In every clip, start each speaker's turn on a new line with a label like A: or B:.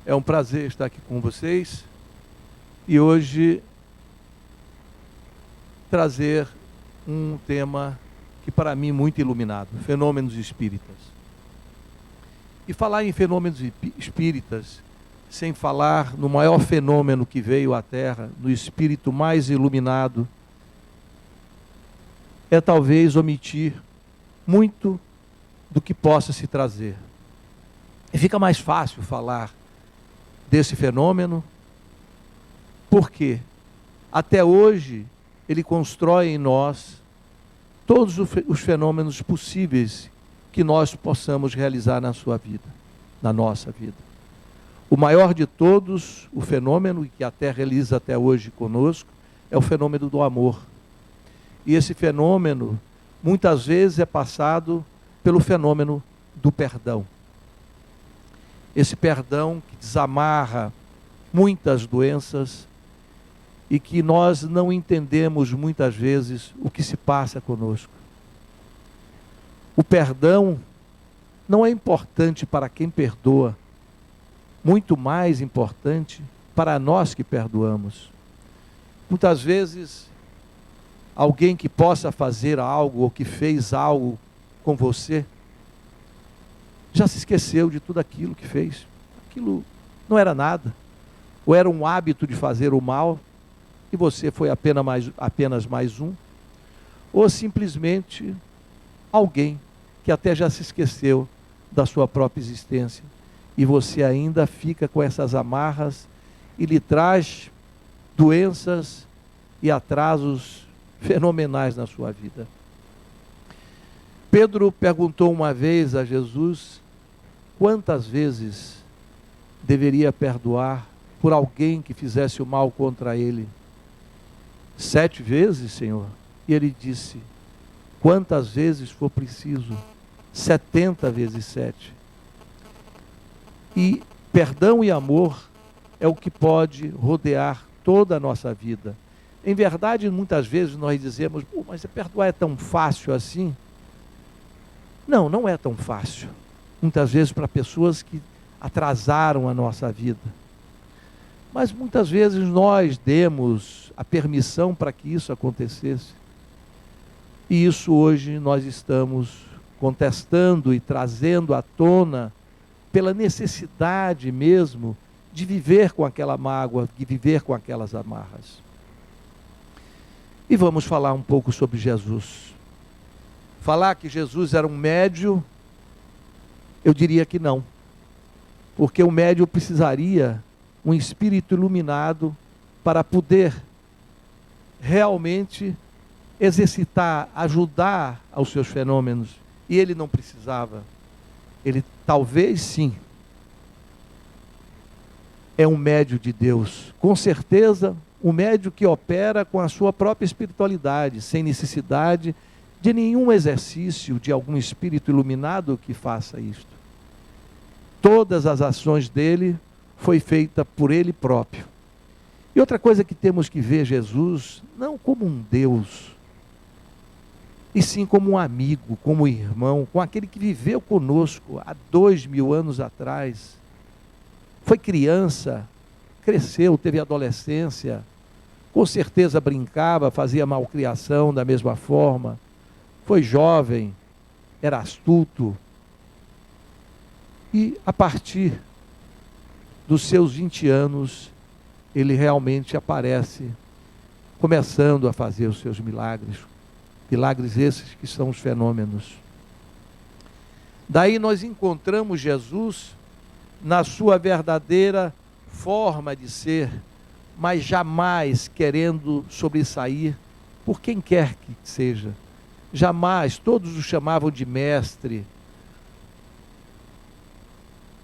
A: É um prazer estar aqui com vocês e hoje trazer um tema que para mim é muito iluminado, fenômenos espíritas. E falar em fenômenos espíritas, sem falar no maior fenômeno que veio à Terra, no espírito mais iluminado, é talvez omitir muito do que possa se trazer. E fica mais fácil falar desse fenômeno, porque até hoje ele constrói em nós todos os fenômenos possíveis que nós possamos realizar na sua vida, na nossa vida. O maior de todos, o fenômeno que a Terra realiza até hoje conosco, é o fenômeno do amor. E esse fenômeno, muitas vezes, é passado pelo fenômeno do perdão. Esse perdão que desamarra muitas doenças e que nós não entendemos muitas vezes o que se passa conosco. O perdão não é importante para quem perdoa, muito mais importante para nós que perdoamos. Muitas vezes, alguém que possa fazer algo ou que fez algo com você, já se esqueceu de tudo aquilo que fez. Aquilo não era nada. Ou era um hábito de fazer o mal, e você foi apenas mais um. Ou simplesmente alguém que até já se esqueceu da sua própria existência. E você ainda fica com essas amarras e lhe traz doenças e atrasos fenomenais na sua vida. Pedro perguntou uma vez a Jesus quantas vezes deveria perdoar por alguém que fizesse o mal contra ele. 7 vezes, Senhor? E ele disse, quantas vezes for preciso? 70 vezes 7. E perdão e amor é o que pode rodear toda a nossa vida. Em verdade, muitas vezes nós dizemos, mas perdoar é tão fácil assim? Não, não é tão fácil. Muitas vezes para pessoas que atrasaram a nossa vida. Mas muitas vezes nós demos a permissão para que isso acontecesse. E isso hoje nós estamos contestando e trazendo à tona pela necessidade mesmo de viver com aquela mágoa, de viver com aquelas amarras. E vamos falar um pouco sobre Jesus. Falar que Jesus era um médium, eu diria que não. Porque o médium precisaria um espírito iluminado para poder realmente exercitar, ajudar aos seus fenômenos. E ele não precisava. Ele talvez sim é um médium de Deus. Com certeza, um médium que opera com a sua própria espiritualidade, sem necessidade de nenhum exercício de algum espírito iluminado que faça isto. Todas as ações dele foi feita por ele próprio. E outra coisa que temos que ver Jesus, não como um Deus, e sim como um amigo, como um irmão, com aquele que viveu conosco há 2000 anos atrás. Foi criança, cresceu, teve adolescência, com certeza brincava, fazia malcriação da mesma forma, foi jovem, era astuto. E a partir dos seus 20 anos, ele realmente aparece, começando a fazer os seus milagres. Milagres esses que são os fenômenos. Daí nós encontramos Jesus na sua verdadeira forma de ser, mas jamais querendo sobressair por quem quer que seja. Jamais, todos o chamavam de mestre.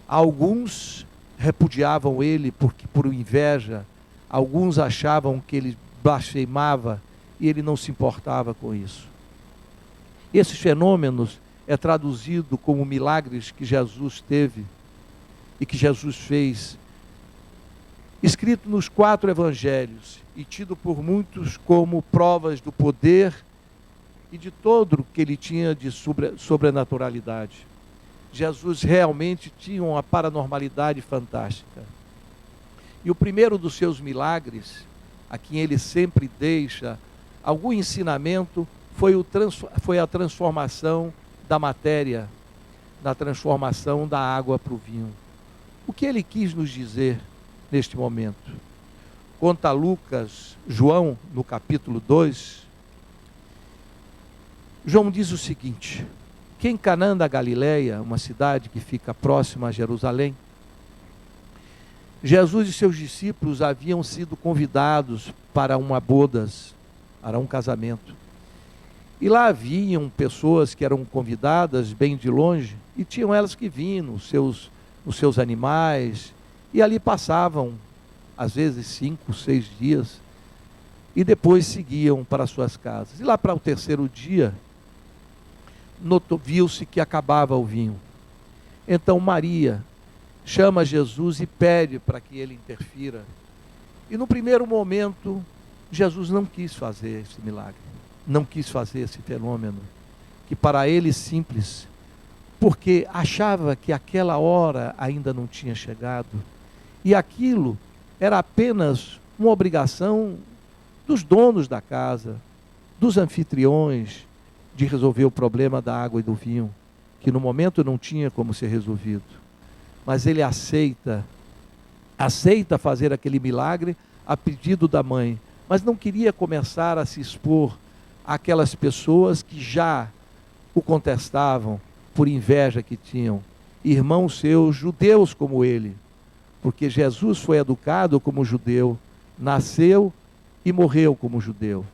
A: Alguns repudiavam ele por inveja, alguns achavam que ele blasfemava e ele não se importava com isso. Esses fenômenos é traduzido como milagres que Jesus teve e que Jesus fez, escrito nos 4 evangelhos e tido por muitos como provas do poder e de todo o que ele tinha de sobrenaturalidade. Jesus realmente tinha uma paranormalidade fantástica. E o primeiro dos seus milagres, a quem ele sempre deixa algum ensinamento, foi a transformação da matéria, da transformação da água para o vinho. O que ele quis nos dizer neste momento? Conta João, no capítulo 2, João diz o seguinte: que em Canaã da Galileia, uma cidade que fica próxima a Jerusalém, Jesus e seus discípulos haviam sido convidados para uma bodas, para um casamento. E lá haviam pessoas que eram convidadas bem de longe, e tinham elas que vinham, os seus animais, e ali passavam, às vezes 5, 6 dias, e depois seguiam para suas casas. E lá para o terceiro dia, viu-se que acabava o vinho. Então Maria chama Jesus e pede para que ele interfira. E no primeiro momento, Jesus não quis fazer esse milagre, não quis fazer esse fenômeno, que para ele simples, porque achava que aquela hora ainda não tinha chegado, e aquilo era apenas uma obrigação dos donos da casa, dos anfitriões, de resolver o problema da água e do vinho, que no momento não tinha como ser resolvido. Mas ele aceita fazer aquele milagre a pedido da mãe, mas não queria começar a se expor àquelas pessoas que já o contestavam por inveja que tinham, irmãos seus, judeus como ele, porque Jesus foi educado como judeu, nasceu e morreu como judeu,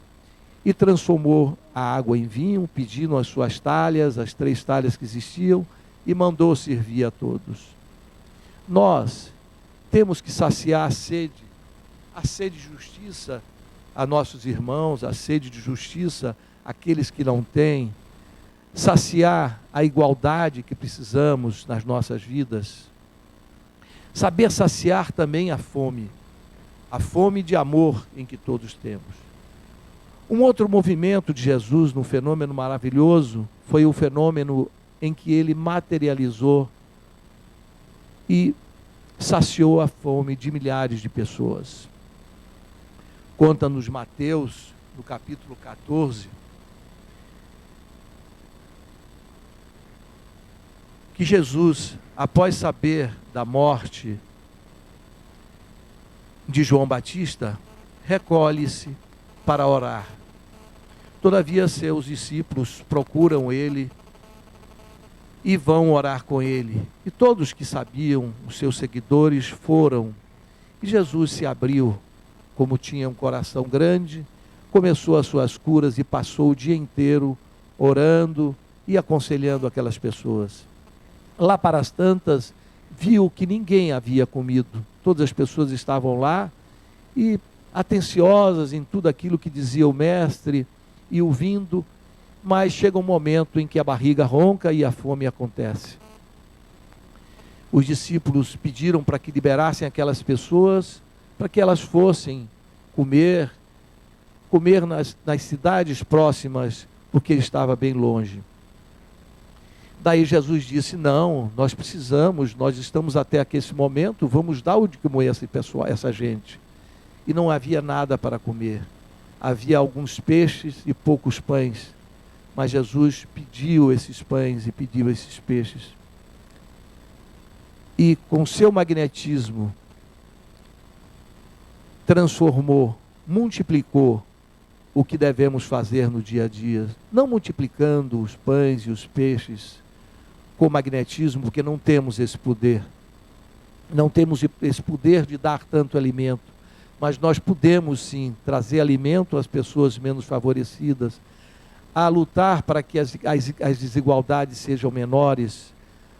A: e transformou a água em vinho, pedindo as suas talhas, as 3 talhas que existiam, e mandou servir a todos. Nós temos que saciar a sede de justiça a nossos irmãos, a sede de justiça àqueles que não têm, saciar a igualdade que precisamos nas nossas vidas, saber saciar também a fome de amor em que todos temos. Um outro movimento de Jesus, num fenômeno maravilhoso, foi o fenômeno em que ele materializou e saciou a fome de milhares de pessoas. Conta-nos Mateus, no capítulo 14, que Jesus, após saber da morte de João Batista, recolhe-se para orar. Todavia, seus discípulos procuram ele e vão orar com ele. E todos que sabiam, os seus seguidores, foram. E Jesus se abriu, como tinha um coração grande, começou as suas curas e passou o dia inteiro orando e aconselhando aquelas pessoas. Lá para as tantas, viu que ninguém havia comido. Todas as pessoas estavam lá e atenciosas em tudo aquilo que dizia o mestre e ouvindo, mas chega um momento em que a barriga ronca e a fome acontece. Os discípulos pediram para que liberassem aquelas pessoas, para que elas fossem comer nas cidades próximas, porque ele estava bem longe. Daí Jesus disse: não, nós estamos até aqui esse momento, vamos dar o de comer essa gente. E não havia nada para comer. Havia alguns peixes e poucos pães. Mas Jesus pediu esses pães e pediu esses peixes. E com seu magnetismo, transformou, multiplicou o que devemos fazer no dia a dia. Não multiplicando os pães e os peixes com magnetismo, porque não temos esse poder. Não temos esse poder de dar tanto alimento. Mas nós podemos sim trazer alimento às pessoas menos favorecidas, a lutar para que as desigualdades sejam menores,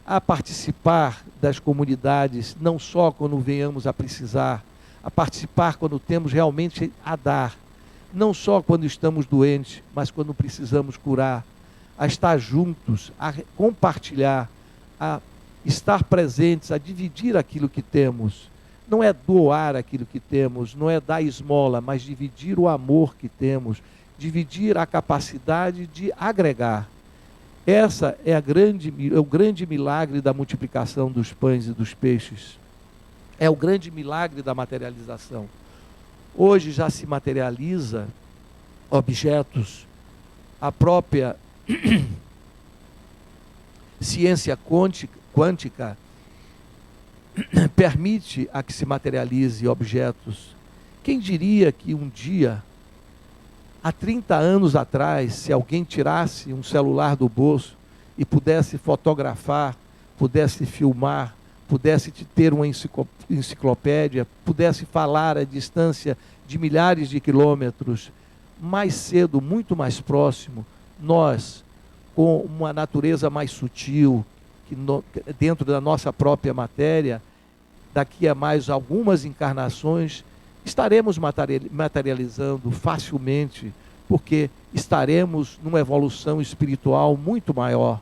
A: a participar das comunidades, não só quando venhamos a precisar, a participar quando temos realmente a dar, não só quando estamos doentes, mas quando precisamos curar, a estar juntos, a compartilhar, a estar presentes, a dividir aquilo que temos. Não é doar aquilo que temos, não é dar esmola, mas dividir o amor que temos, dividir a capacidade de agregar. Essa é o grande milagre da multiplicação dos pães e dos peixes. É o grande milagre da materialização. Hoje já se materializa objetos, a própria ciência quântica permite a que se materialize objetos. Quem diria que um dia, há 30 anos atrás, se alguém tirasse um celular do bolso e pudesse fotografar, pudesse filmar, pudesse ter uma enciclopédia, pudesse falar à distância de milhares de quilômetros, mais cedo, muito mais próximo, nós, com uma natureza mais sutil, dentro da nossa própria matéria, daqui a mais algumas encarnações, estaremos materializando facilmente, porque estaremos numa evolução espiritual muito maior.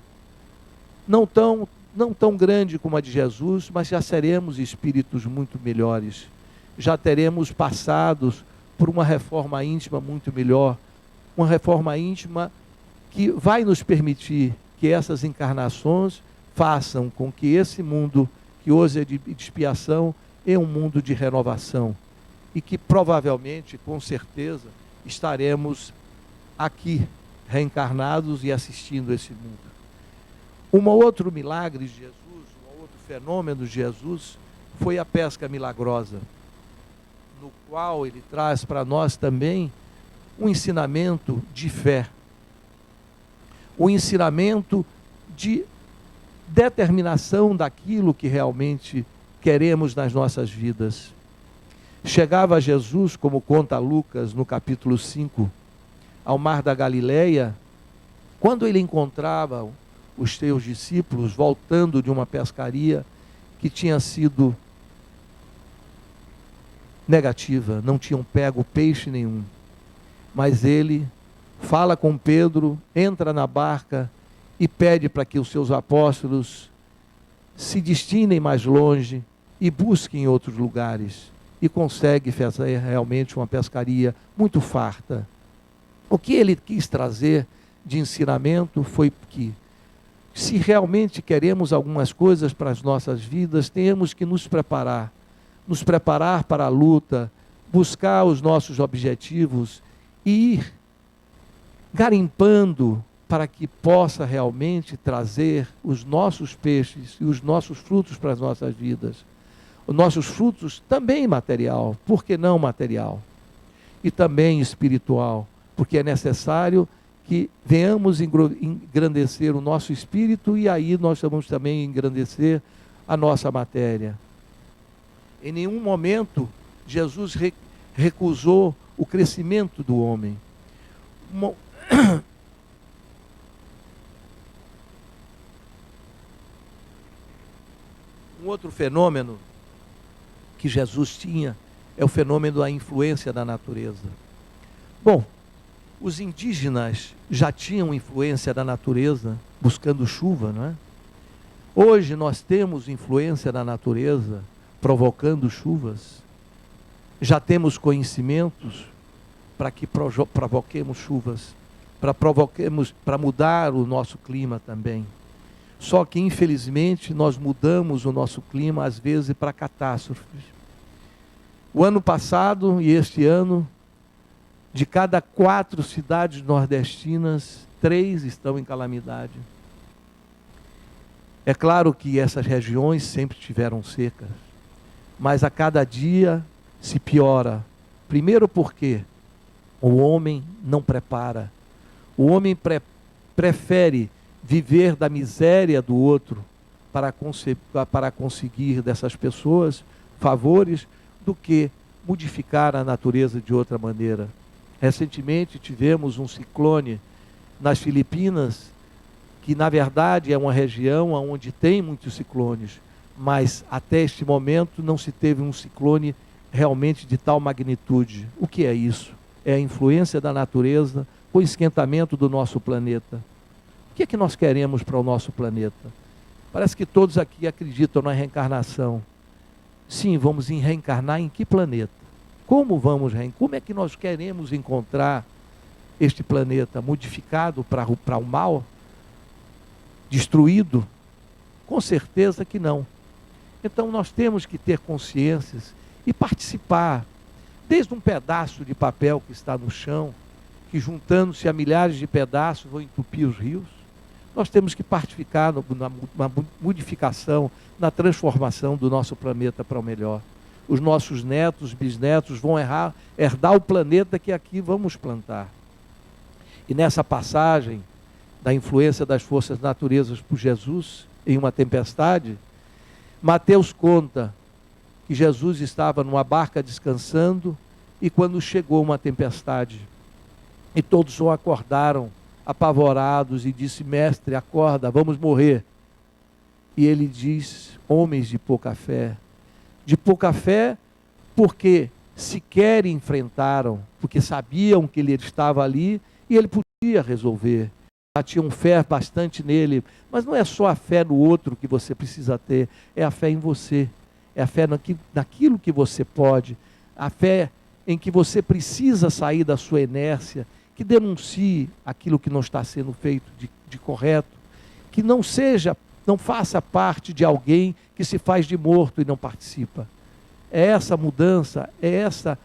A: Não tão grande como a de Jesus, mas já seremos espíritos muito melhores. Já teremos passados por uma reforma íntima muito melhor. Uma reforma íntima que vai nos permitir que essas encarnações façam com que esse mundo, que hoje é de expiação, é um mundo de renovação. E que provavelmente, com certeza, estaremos aqui, reencarnados e assistindo esse mundo. Um outro milagre de Jesus, um outro fenômeno de Jesus, foi a pesca milagrosa, no qual ele traz para nós também um ensinamento de fé, um ensinamento de determinação daquilo que realmente queremos nas nossas vidas. Chegava Jesus, como conta Lucas no capítulo 5, ao mar da Galileia, quando ele encontrava os seus discípulos voltando de uma pescaria que tinha sido negativa, não tinham pego peixe nenhum. Mas ele fala com Pedro, entra na barca e pede para que os seus apóstolos se destinem mais longe e busquem outros lugares. E consegue fazer realmente uma pescaria muito farta. O que ele quis trazer de ensinamento foi que, se realmente queremos algumas coisas para as nossas vidas, temos que nos preparar para a luta, buscar os nossos objetivos e ir garimpando para que possa realmente trazer os nossos peixes e os nossos frutos para as nossas vidas. Os nossos frutos também material, por que não material? E também espiritual, porque é necessário que venhamos engrandecer o nosso espírito e aí nós vamos também engrandecer a nossa matéria. Em nenhum momento Jesus recusou o crescimento do homem. Um outro fenômeno que Jesus tinha é o fenômeno da influência da natureza. Bom, os indígenas já tinham influência da natureza, buscando chuva, não é? Hoje nós temos influência da natureza, provocando chuvas. Já temos conhecimentos para que provoquemos chuvas, para mudar o nosso clima também. Só que, infelizmente, nós mudamos o nosso clima, às vezes, para catástrofes. O ano passado e este ano, de cada 4 cidades nordestinas, 3 estão em calamidade. É claro que essas regiões sempre tiveram secas, mas a cada dia se piora. Primeiro porque o homem não prepara. O homem prefere viver da miséria do outro para conseguir dessas pessoas favores do que modificar a natureza de outra maneira. Recentemente tivemos um ciclone nas Filipinas, que na verdade é uma região onde tem muitos ciclones, mas até este momento não se teve um ciclone realmente de tal magnitude. O que é isso? É a influência da natureza com o esquentamento do nosso planeta. O que é que nós queremos para o nosso planeta? Parece que todos aqui acreditam na reencarnação. Sim, vamos reencarnar em que planeta? Como vamos reencarnar? Como é que nós queremos encontrar este planeta modificado para o mal? destruído? Com certeza que não. Então nós temos que ter consciências e participar, desde um pedaço de papel que está no chão, que juntando-se a milhares de pedaços vão entupir os rios. Nós temos que participar na modificação, na transformação do nosso planeta para o melhor. Os nossos netos, bisnetos vão herdar o planeta que aqui vamos plantar. E nessa passagem da influência das forças naturezas por Jesus em uma tempestade, Mateus conta que Jesus estava numa barca descansando e quando chegou uma tempestade, e todos o acordaram apavorados e disse: mestre, acorda, vamos morrer. E ele diz: homens de pouca fé porque sequer enfrentaram, porque sabiam que ele estava ali e ele podia resolver. Já tinham fé bastante nele, mas não é só a fé no outro que você precisa ter, é a fé em você, é a fé naquilo que você pode, a fé em que você precisa sair da sua inércia, que denuncie aquilo que não está sendo feito de correto, que não faça parte de alguém que se faz de morto e não participa. É essa mudança, é essa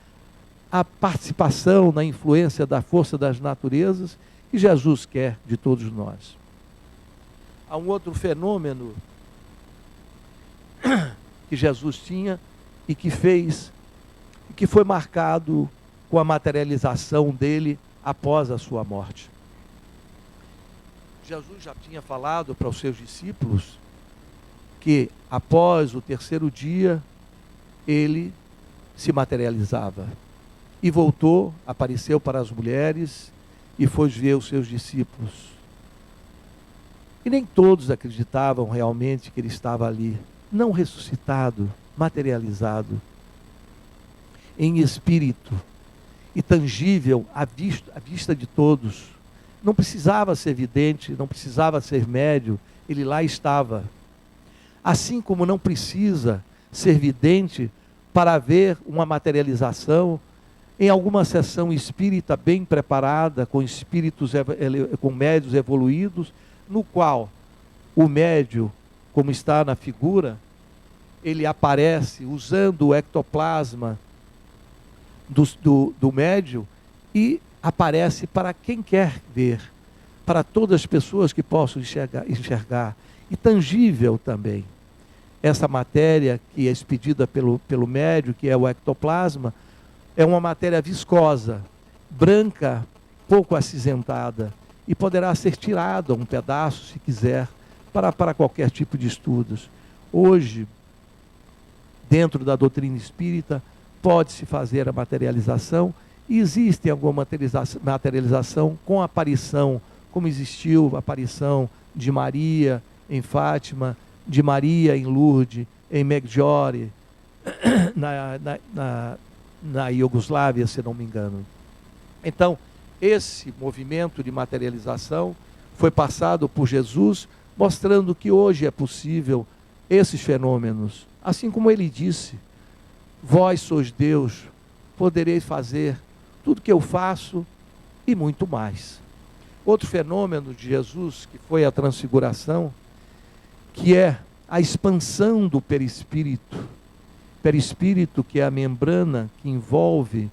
A: a participação na influência da força das naturezas que Jesus quer de todos nós. Há um outro fenômeno que Jesus tinha e que foi marcado com a materialização dele após a sua morte. Jesus já tinha falado para os seus discípulos que após o terceiro dia ele se materializava e voltou, apareceu para as mulheres e foi ver os seus discípulos. E nem todos acreditavam realmente que ele estava ali, não ressuscitado, materializado, em espírito e tangível à vista de todos. Não precisava ser vidente, não precisava ser médium, ele lá estava. Assim como não precisa ser vidente para ver uma materialização em alguma sessão espírita bem preparada, com espíritos, com médios evoluídos, no qual o médio, como está na figura, ele aparece usando o ectoplasma do médio e aparece para quem quer ver, para todas as pessoas que possam enxergar, e tangível também. Essa matéria que é expedida pelo médio, que é o ectoplasma, é uma matéria viscosa, branca, pouco acinzentada, e poderá ser tirada um pedaço, se quiser, para qualquer tipo de estudos. Hoje, dentro da doutrina espírita, pode-se fazer a materialização, e existe alguma materialização com aparição, como existiu a aparição de Maria em Fátima, de Maria em Lourdes, em Medjugorje, na Iugoslávia, se não me engano. Então, esse movimento de materialização foi passado por Jesus, mostrando que hoje é possível esses fenômenos. Assim como ele disse: vós sois Deus, podereis fazer tudo que eu faço e muito mais. Outro fenômeno de Jesus, que foi a transfiguração, que é a expansão do perispírito. Perispírito, que é a membrana que envolve,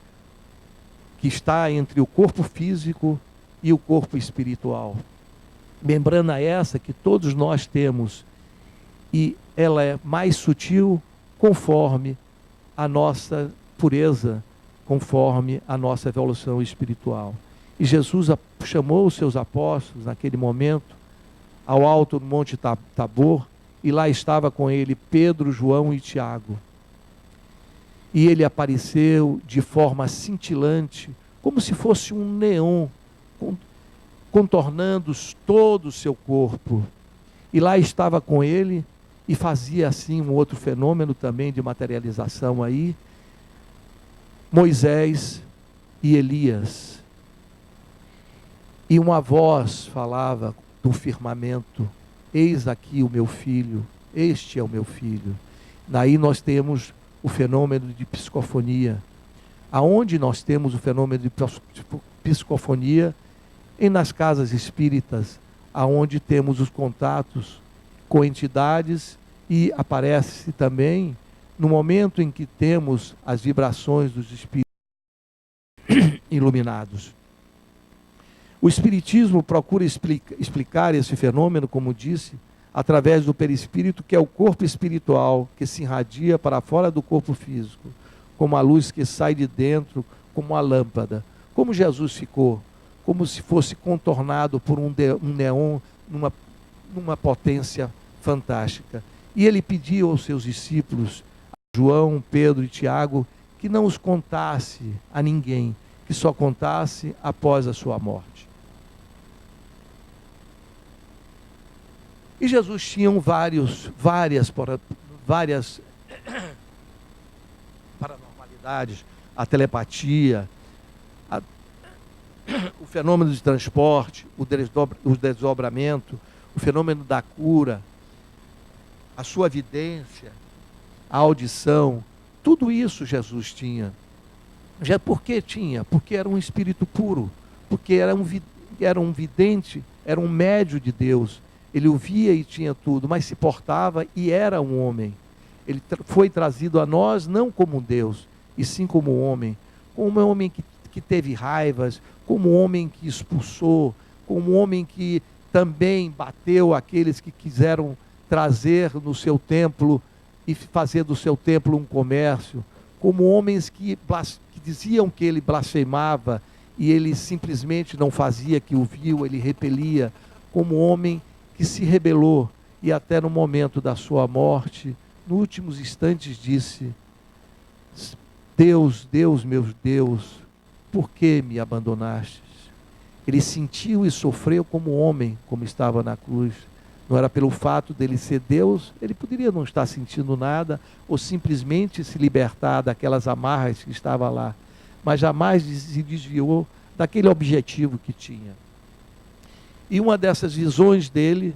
A: que está entre o corpo físico e o corpo espiritual. Membrana essa que todos nós temos, e ela é mais sutil conforme a nossa pureza, conforme a nossa evolução espiritual. E Jesus chamou os seus apóstolos naquele momento ao alto do Monte Tabor, e lá estava com ele Pedro, João e Tiago. E ele apareceu de forma cintilante, como se fosse um neon, contornando todo o seu corpo. E lá estava com ele, e fazia assim um outro fenômeno também de materialização aí, Moisés e Elias. E uma voz falava do firmamento: eis aqui o meu filho, este é o meu filho. Daí nós temos o fenômeno de psicofonia. Aonde nós temos o fenômeno de psicofonia? Nas casas espíritas, aonde temos os contatos com entidades e aparece também no momento em que temos as vibrações dos espíritos iluminados. O Espiritismo procura explicar esse fenômeno, como disse, através do perispírito, que é o corpo espiritual que se irradia para fora do corpo físico, como a luz que sai de dentro, como a lâmpada. Como Jesus ficou, como se fosse contornado por um neon numa potência fantástica. E ele pediu aos seus discípulos, João, Pedro e Tiago, que não os contasse a ninguém, que só contasse após a sua morte. E Jesus tinha várias paranormalidades, a telepatia, o fenômeno de transporte, o desdobramento, o fenômeno da cura, a sua vidência, a audição, tudo isso Jesus tinha. Já por que tinha? Porque era um espírito puro, porque era um vidente, era um médio de Deus. Ele ouvia e tinha tudo, mas se portava e era um homem. Ele foi trazido a nós não como Deus, e sim como homem que teve raivas, como homem que expulsou, como homem que também bateu aqueles que quiseram trazer no seu templo e fazer do seu templo um comércio, como homens que diziam que ele blasfemava e ele simplesmente não fazia, que o viu, ele repelia, como homem que se rebelou e até no momento da sua morte, nos últimos instantes disse: Deus, Deus, meu Deus, por que me abandonastes? Ele sentiu e sofreu como homem, como estava na cruz. Não era pelo fato dele ser Deus, ele poderia não estar sentindo nada, ou simplesmente se libertar daquelas amarras que estava lá, mas jamais se desviou daquele objetivo que tinha. E uma dessas visões dele,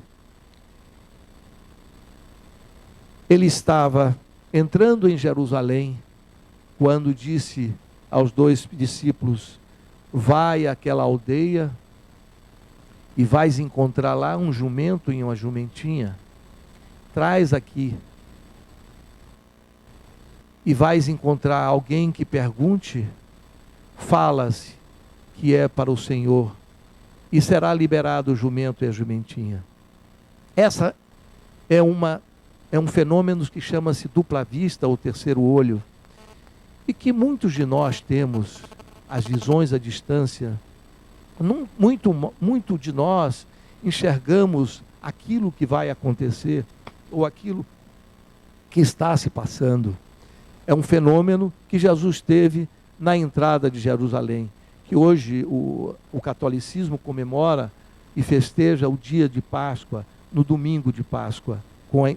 A: ele estava entrando em Jerusalém, quando disse aos 2 discípulos: vai àquela aldeia e vais encontrar lá um jumento e uma jumentinha, traz aqui. E vais encontrar alguém que pergunte, fala-se que é para o Senhor, e será liberado o jumento e a jumentinha. Essa é um fenômeno que chama-se dupla vista ou terceiro olho, e que muitos de nós temos as visões à distância. Muito de nós enxergamos aquilo que vai acontecer, ou aquilo que está se passando. É um fenômeno que Jesus teve na entrada de Jerusalém, que hoje o catolicismo comemora e festeja o dia de Páscoa, no domingo de Páscoa,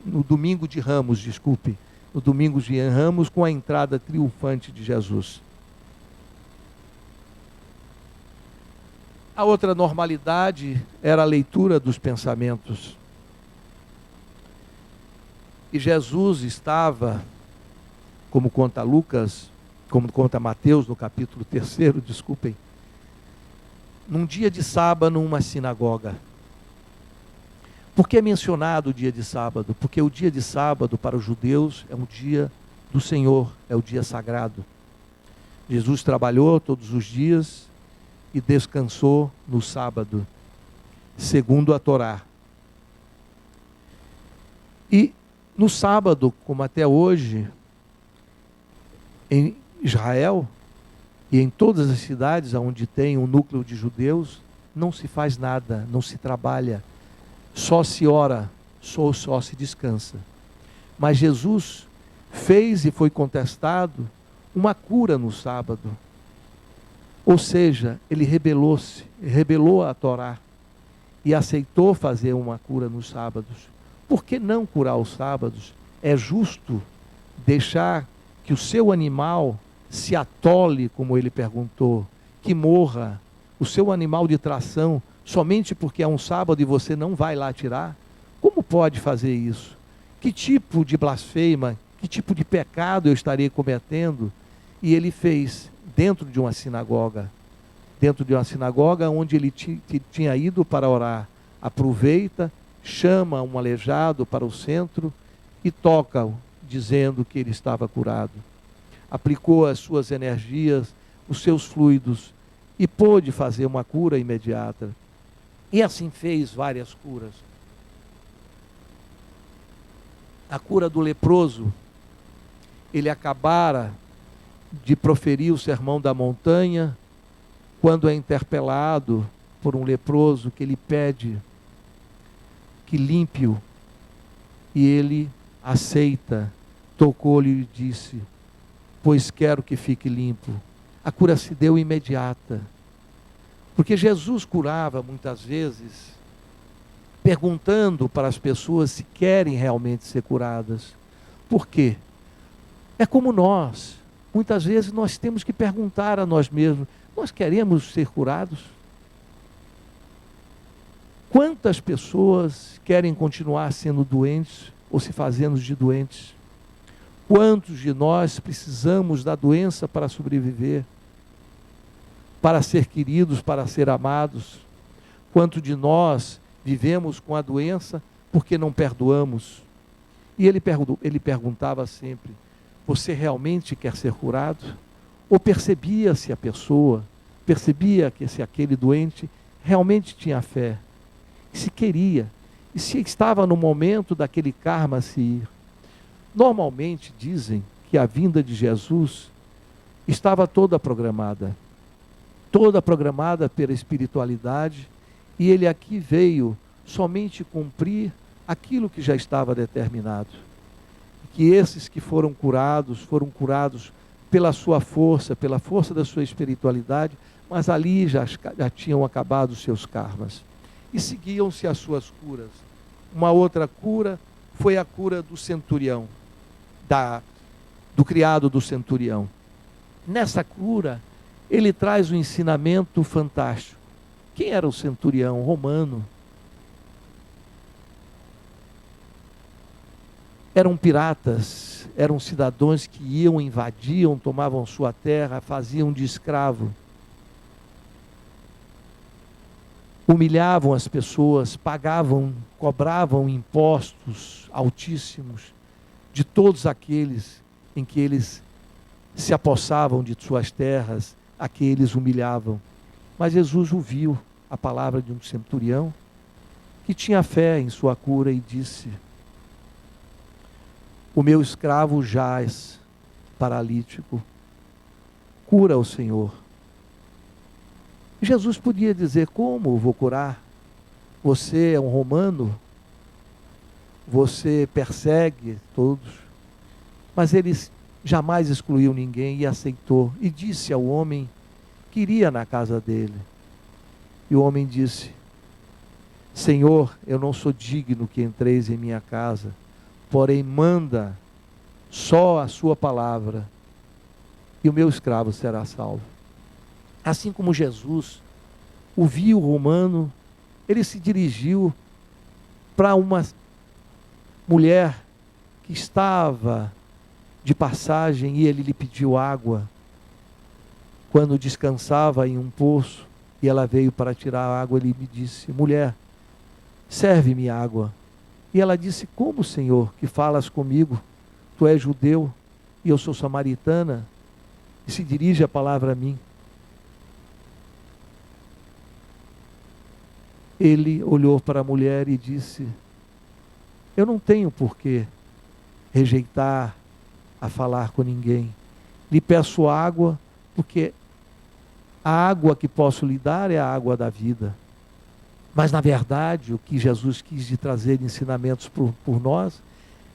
A: no domingo de Ramos, desculpe, no domingo de Ramos, com a entrada triunfante de Jesus. A outra normalidade era a leitura dos pensamentos. E Jesus estava, como conta Lucas, como conta Mateus no capítulo 3, desculpem, num dia de sábado numa sinagoga. Por que é mencionado o dia de sábado? Porque o dia de sábado para os judeus é um dia do Senhor, é o dia sagrado. Jesus trabalhou todos os dias e descansou no sábado, segundo a Torá. E no sábado, como até hoje, em Israel e em todas as cidades onde tem um núcleo de judeus, não se faz nada, não se trabalha, só se ora, só se descansa. Mas Jesus fez e foi contestado uma cura no sábado. Ou seja, ele rebelou a Torá e aceitou fazer uma cura nos sábados. Por que não curar os sábados? É justo deixar que o seu animal se atole, como ele perguntou, que morra, o seu animal de tração, somente porque é um sábado e você não vai lá tirar? Como pode fazer isso? Que tipo de blasfema, que tipo de pecado eu estaria cometendo? E ele fez dentro de uma sinagoga onde ele tinha ido para orar, aproveita, chama um aleijado para o centro e toca-o, dizendo que ele estava curado. Aplicou as suas energias, os seus fluidos e pôde fazer uma cura imediata. E assim fez várias curas. A cura do leproso, ele acabara de proferir o sermão da montanha, quando é interpelado por um leproso que ele pede que limpe-o, e ele aceita, tocou-lhe e disse: pois quero que fique limpo. A cura se deu imediata, porque Jesus curava muitas vezes perguntando para as pessoas se querem realmente ser curadas. Por quê? É como nós, muitas vezes nós temos que perguntar a nós mesmos: nós queremos ser curados? Quantas pessoas querem continuar sendo doentes ou se fazendo de doentes? Quantos de nós precisamos da doença para sobreviver, para ser queridos, para ser amados? Quanto de nós vivemos com a doença porque não perdoamos? E ele perguntava sempre: você realmente quer ser curado? Ou percebia-se a pessoa, percebia que se aquele doente realmente tinha fé, se queria, e se estava no momento daquele karma se ir. Normalmente dizem que a vinda de Jesus estava toda programada pela espiritualidade, e ele aqui veio somente cumprir aquilo que já estava determinado. Que esses que foram curados pela sua força, pela força da sua espiritualidade, mas ali já tinham acabado os seus karmas. E seguiam-se as suas curas. Uma outra cura foi a cura do centurião, do criado do centurião. Nessa cura, ele traz um ensinamento fantástico. Quem era o centurião romano? Eram piratas, eram cidadãos que iam, invadiam, tomavam sua terra, faziam de escravo. Humilhavam as pessoas, cobravam impostos altíssimos de todos aqueles em que eles se apossavam de suas terras, a que eles humilhavam. Mas Jesus ouviu a palavra de um centurião que tinha fé em sua cura e disse: o meu escravo jaz paralítico, cura o Senhor. Jesus podia dizer: como vou curar? Você é um romano, você persegue todos. Mas ele jamais excluiu ninguém e aceitou, e disse ao homem que iria na casa dele. E o homem disse: Senhor, eu não sou digno que entreis em minha casa, porém manda só a sua palavra, e o meu escravo será salvo. Assim como Jesus ouviu o romano, ele se dirigiu para uma mulher que estava de passagem e ele lhe pediu água. Quando descansava em um poço e ela veio para tirar a água, ele me disse: mulher, serve-me água. E ela disse: como, Senhor, que falas comigo? Tu és judeu e eu sou samaritana. E se dirige a palavra a mim. Ele olhou para a mulher e disse: eu não tenho por que rejeitar a falar com ninguém. Lhe peço água, porque a água que posso lhe dar é a água da vida. Mas na verdade, o que Jesus quis de trazer ensinamentos por nós,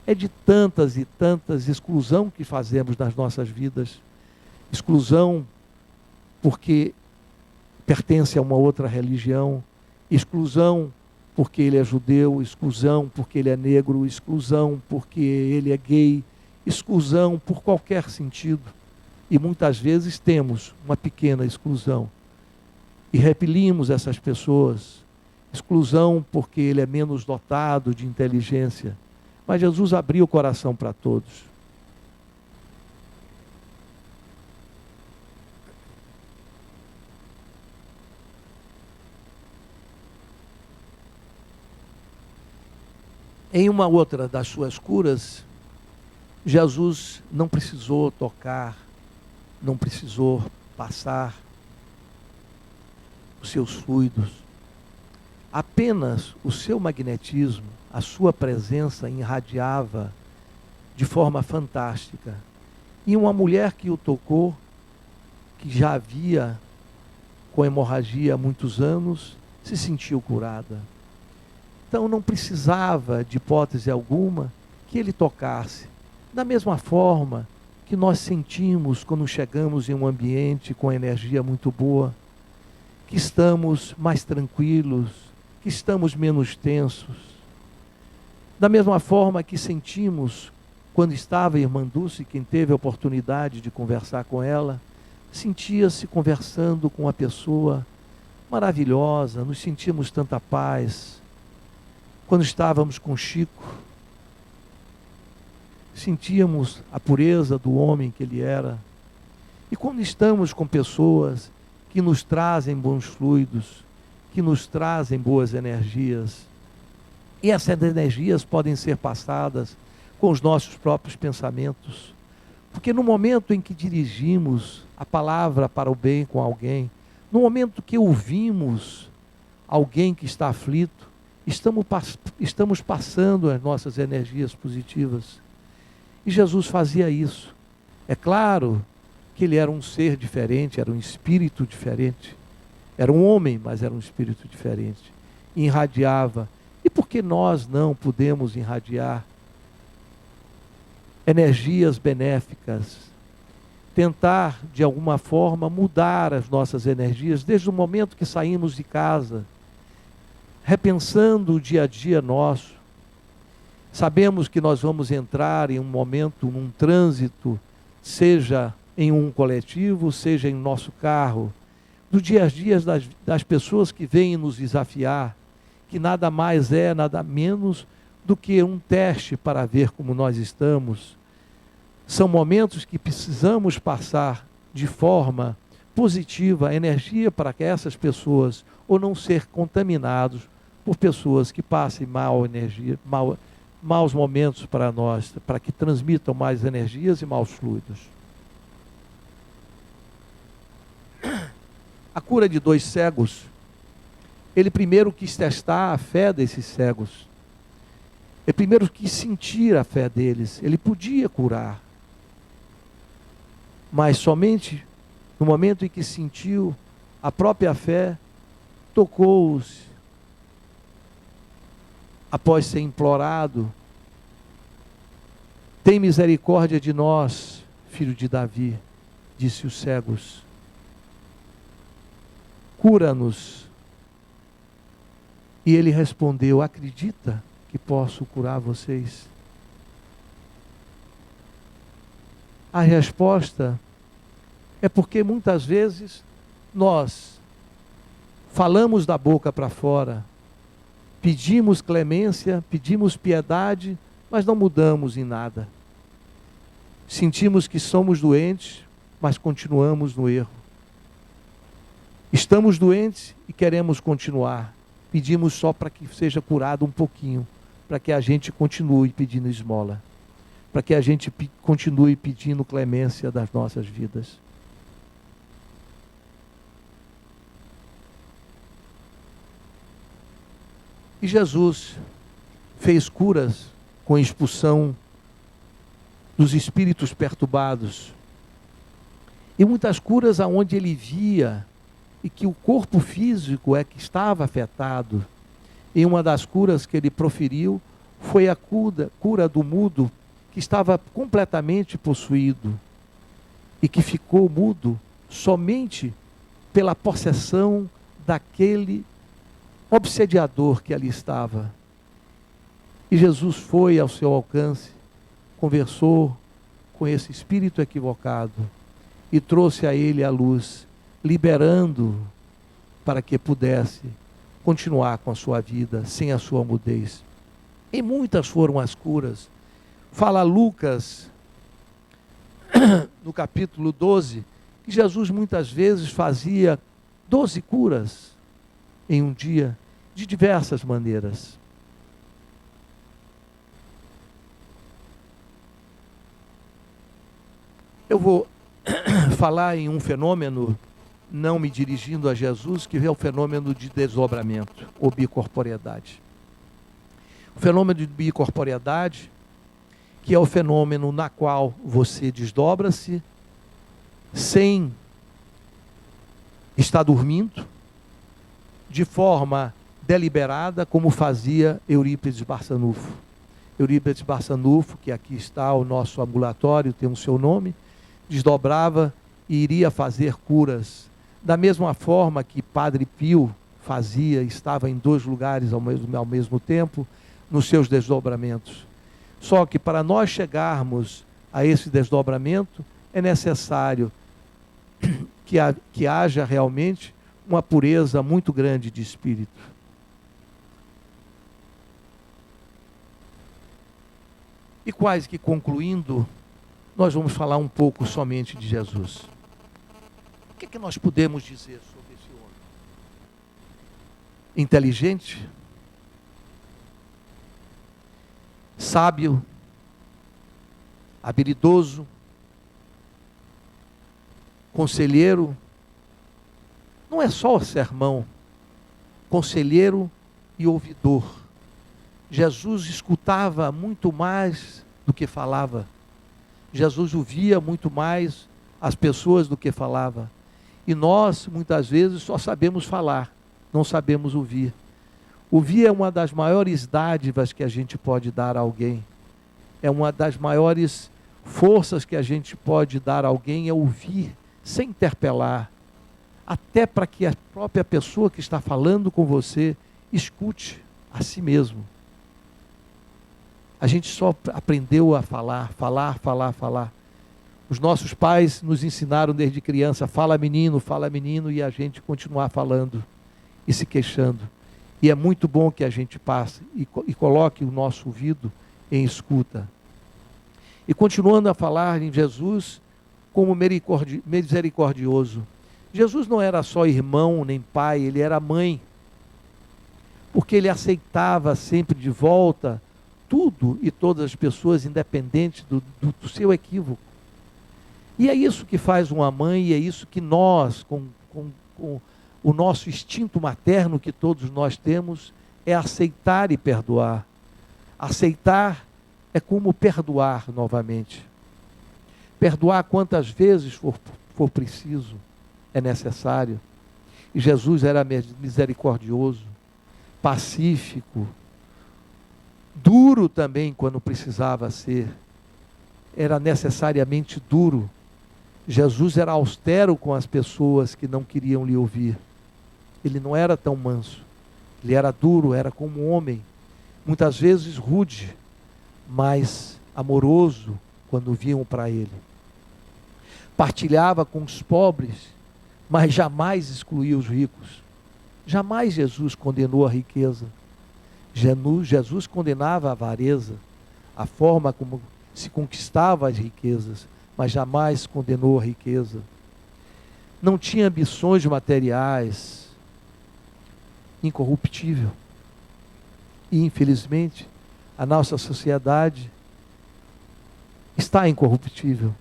A: é de tantas e tantas exclusão que fazemos nas nossas vidas. Exclusão porque pertence a uma outra religião, exclusão porque ele é judeu, exclusão porque ele é negro, exclusão porque ele é gay, exclusão por qualquer sentido. E muitas vezes temos uma pequena exclusão e repelimos essas pessoas. Exclusão porque ele é menos dotado de inteligência. Mas Jesus abriu o coração para todos. Em uma outra das suas curas, Jesus não precisou tocar, não precisou passar os seus fluidos. Apenas o seu magnetismo, a sua presença irradiava de forma fantástica. E uma mulher que o tocou, que já havia com hemorragia há muitos anos, se sentiu curada. Então não precisava, de hipótese alguma, que ele tocasse. Da mesma forma que nós sentimos quando chegamos em um ambiente com energia muito boa, que estamos mais tranquilos, que estamos menos tensos. Da mesma forma que sentimos quando estava a irmã Dulce, quem teve a oportunidade de conversar com ela, sentia-se conversando com uma pessoa maravilhosa, nos sentimos tanta paz. Quando estávamos com Chico, sentíamos a pureza do homem que ele era. E quando estamos com pessoas que nos trazem bons fluidos, que nos trazem boas energias, e essas energias podem ser passadas com os nossos próprios pensamentos, porque no momento em que dirigimos a palavra para o bem com alguém, no momento que ouvimos alguém que está aflito, estamos passando as nossas energias positivas. E Jesus fazia isso. É claro que ele era um ser diferente, era um espírito diferente. Era um homem, mas era um espírito diferente. E irradiava. E por que nós não podemos irradiar energias benéficas? Tentar, de alguma forma, mudar as nossas energias desde o momento que saímos de casa, repensando o dia a dia nosso. Sabemos que nós vamos entrar em um momento, num trânsito, seja em um coletivo, seja em nosso carro, do dia a dia das pessoas que vêm nos desafiar, que nada mais é, nada menos do que um teste para ver como nós estamos. São momentos que precisamos passar de forma positiva energia para que essas pessoas, ou não ser contaminados por pessoas que passem maus momentos para nós, para que transmitam mais energias e maus fluidos. A cura de 2 cegos, ele primeiro quis testar a fé desses cegos. Ele primeiro quis sentir a fé deles. Ele podia curar. Mas somente no momento em que sentiu a própria fé, tocou-os. Após ser implorado: tem misericórdia de nós, filho de Davi, disse os cegos. Cura-nos. E ele respondeu: acredita que posso curar vocês? A resposta é porque muitas vezes nós falamos da boca para fora, pedimos clemência, pedimos piedade, mas não mudamos em nada. Sentimos que somos doentes, mas continuamos no erro. Estamos doentes e queremos continuar. Pedimos só para que seja curado um pouquinho, para que a gente continue pedindo esmola, para que a gente continue pedindo clemência das nossas vidas. E Jesus fez curas com expulsão dos espíritos perturbados. E muitas curas aonde ele via e que o corpo físico é que estava afetado. E uma das curas que ele proferiu foi a cura do mudo, que estava completamente possuído e que ficou mudo somente pela possessão daquele obsediador que ali estava. E Jesus foi ao seu alcance, conversou com esse espírito equivocado e trouxe a ele a luz, liberando para que pudesse continuar com a sua vida sem a sua mudez. E muitas foram as curas. Fala Lucas, no capítulo 12, que Jesus muitas vezes fazia 12 curas em um dia, de diversas maneiras. Eu vou falar em um fenômeno, não me dirigindo a Jesus, que é o fenômeno de desdobramento, ou bicorporeidade. O fenômeno de bicorporeidade, que é o fenômeno na qual você desdobra-se sem estar dormindo, de forma deliberada, como fazia Eurípides Barçanufo. Eurípides Barçanufo, que aqui está o nosso ambulatório, tem o seu nome, desdobrava e iria fazer curas. Da mesma forma que Padre Pio fazia, estava em 2 lugares ao mesmo tempo, nos seus desdobramentos. Só que para nós chegarmos a esse desdobramento, é necessário que haja realmente uma pureza muito grande de espírito. E quase que concluindo, nós vamos falar um pouco somente de Jesus. O que é que nós podemos dizer sobre esse homem? Inteligente, sábio, habilidoso, conselheiro, não é só sermão, conselheiro e ouvidor. Jesus escutava muito mais do que falava. Jesus ouvia muito mais as pessoas do que falava. E nós, muitas vezes, só sabemos falar, não sabemos ouvir. Ouvir é uma das maiores dádivas que a gente pode dar a alguém. É uma das maiores forças que a gente pode dar a alguém, é ouvir sem interpelar. Até para que a própria pessoa que está falando com você escute a si mesmo. A gente só aprendeu a falar. Os nossos pais nos ensinaram desde criança, fala menino, e a gente continuar falando e se queixando. E é muito bom que a gente passe e coloque o nosso ouvido em escuta. E continuando a falar em Jesus como misericordioso. Jesus não era só irmão nem pai, ele era mãe. Porque ele aceitava sempre de volta tudo e todas as pessoas, independente do seu equívoco. E é isso que faz uma mãe, e é isso que nós, com o nosso instinto materno que todos nós temos, é aceitar e perdoar. Aceitar é como perdoar novamente. Perdoar quantas vezes for preciso, é necessário. E Jesus era misericordioso, pacífico, duro também quando precisava ser. Era necessariamente duro. Jesus era austero com as pessoas que não queriam lhe ouvir. Ele não era tão manso. Ele era duro, era como um homem. Muitas vezes rude, mas amoroso quando vinham para ele. Partilhava com os pobres, mas jamais excluía os ricos. Jamais Jesus condenou a riqueza. Jesus condenava a avareza, a forma como se conquistava as riquezas, mas jamais condenou a riqueza. Não tinha ambições materiais, incorruptível. E infelizmente, a nossa sociedade está incorruptível.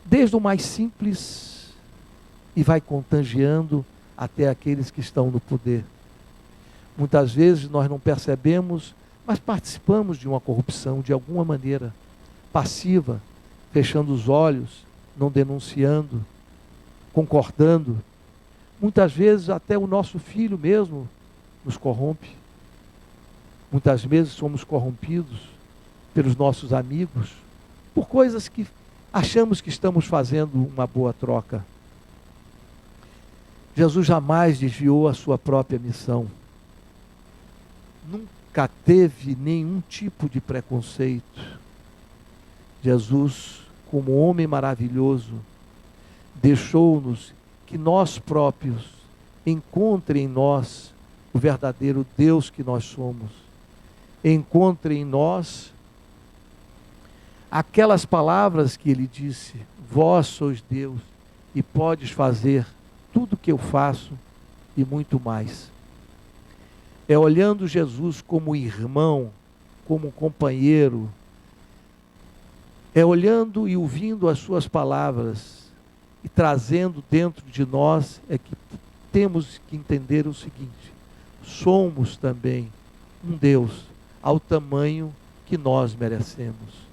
A: Desde o mais simples e vai contagiando até aqueles que estão no poder. Muitas vezes nós não percebemos, mas participamos de uma corrupção de alguma maneira, passiva, fechando os olhos, não denunciando, concordando. Muitas vezes até o nosso filho mesmo nos corrompe. Muitas vezes somos corrompidos pelos nossos amigos, por coisas que achamos que estamos fazendo uma boa troca. Jesus jamais desviou a sua própria missão. Nunca teve nenhum tipo de preconceito. Jesus, como homem maravilhoso, deixou-nos que nós próprios encontrem em nós o verdadeiro Deus que nós somos. Encontre em nós aquelas palavras que ele disse: vós sois Deus e podes fazer tudo o que eu faço e muito mais. É olhando Jesus como irmão, como companheiro, É olhando e ouvindo as suas palavras e trazendo dentro de nós, é que temos que entender o seguinte: somos também um Deus ao tamanho que nós merecemos.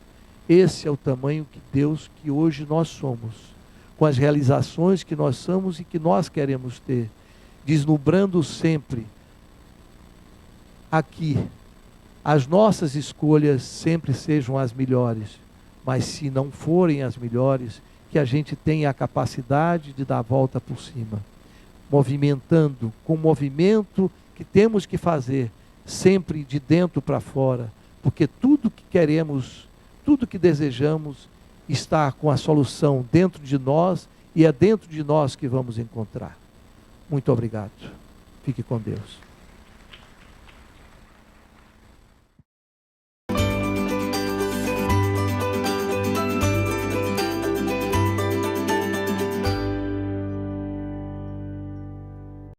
A: Esse é o tamanho que Deus que hoje nós somos, com as realizações que nós somos e que nós queremos ter, deslumbrando sempre aqui, as nossas escolhas sempre sejam as melhores, mas se não forem as melhores, que a gente tenha a capacidade de dar a volta por cima, movimentando com o movimento que temos que fazer, sempre de dentro para fora, porque tudo que queremos, tudo que desejamos, está com a solução dentro de nós, e é dentro de nós que vamos encontrar. Muito obrigado. Fique com Deus.